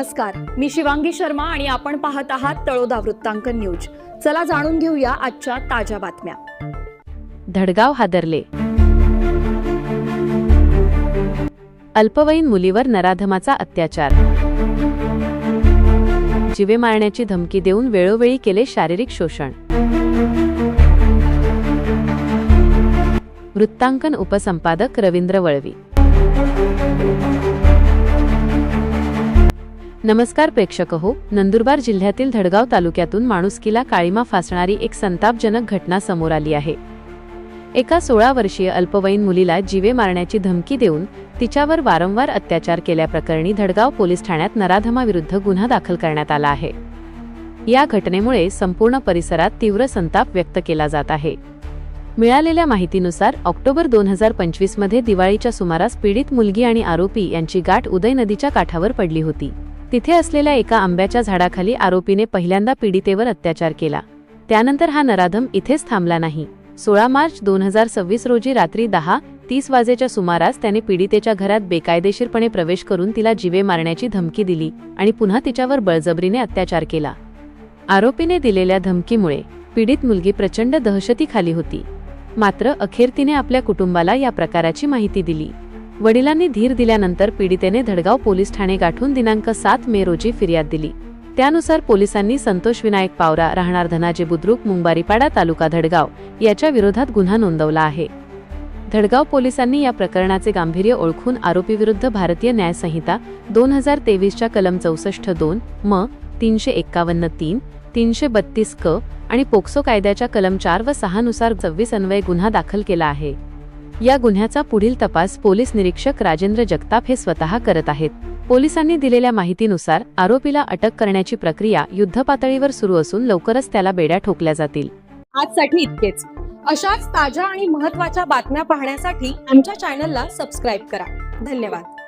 नमस्कार, मी शिवांगी शर्मा आणि आपण पाहत आहात तळोदा वृत्तांकन न्यूज। चला जाणून घेऊया आजच्या ताज्या बातम्या। धडगाव हादरले। अल्पवयीन मुलीवर नराधमाचा अत्याचार। जीवे मारण्याची धमकी देऊन वेळोवेळी केले शारीरिक शोषण। वृत्तांकन उपसंपादक रवींद्र वळवी। नमस्कार प्रेक्षक हो, नंदुरबार जिल्ह्यातील धडगाव तालुक्यातून माणुसकीला काळीमा फासणारी एक संतापजनक घटना समोर आली आहे। एका 16 वर्षीय अल्पवयीन मुलीला जीवे मारण्याची धमकी देऊन तिच्यावर वारंवार अत्याचार केल्याप्रकरणी धडगाव पोलीस ठाण्यात नराधमाविरुद्ध गुन्हा दाखल करण्यात आला आहे। या घटनेमुळे संपूर्ण परिसरात तीव्र संताप व्यक्त केला जात आहे। मिळालेल्या माहितीनुसार ऑक्टोबर 2025 मध्ये दिवाळीच्या सुमारास पीडित मुलगी आणि आरोपी यांची गाठ उदय नदीच्या काठावर पडली होती। तिथे असलेल्या एका आंब्याच्या झाडाखाली आरोपीने पहिल्यांदा पीडितेवर अत्याचार केला। त्यानंतर हा नराधम इथेच थांबला नाही। 16 मार्च 2026 रोजी रात्री 10:30 वाजेच्या सुमारास त्याने पीडितेच्या घरात बेकायदेशीरपणे प्रवेश करून तिला जीवे मारण्याची धमकी दिली आणि पुन्हा तिच्यावर बळजबरीने अत्याचार केला। आरोपीने दिलेल्या धमकीमुळे पीडित मुलगी प्रचंड दहशतीखाली होती। मात्र अखेर तिने आपल्या कुटुंबाला या प्रकाराची माहिती दिली। वडिलांनी धीर दिल्यानंतर पीडितेने धडगाव पोलीस ठाणे गाठून दिनांक 7 मे रोजी फिर्याद दिली। त्यानुसार पोलिसांनी संतोष विनायक पावरा, राहणार धनाजी बुद्रुक, मुंबारीपाडा, तालुका धडगाव याच्या विरोधात गुन्हा नोंदवला आहे। धडगाव पोलिसांनी या प्रकरणाचे गांभीर्य ओळखून आरोपीविरुद्ध भारतीय न्याय संहिता 2023 च्या कलम 64(2) म 351(3), 332 क आणि पोक्सो कायद्याच्या कलम 4 व 6 नुसार 26 अन्वये गुन्हा दाखल केला आहे। या गुन्ह्याचा पुढील तपास पोलीस निरीक्षक राजेंद्र जगताप हे स्वतः करत आहेत। पोलिसांनी दिलेल्या माहितीनुसार आरोपीला अटक करण्याची प्रक्रिया युद्धपातळीवर सुरू असून लवकरच त्याला बेड्या ठोकल्या जातील। आजसाठी इतकेच। अशाच ताज्या आणि महत्त्वाच्या बातम्या पाहण्यासाठी आमच्या चॅनलला सबस्क्राइब करा। धन्यवाद।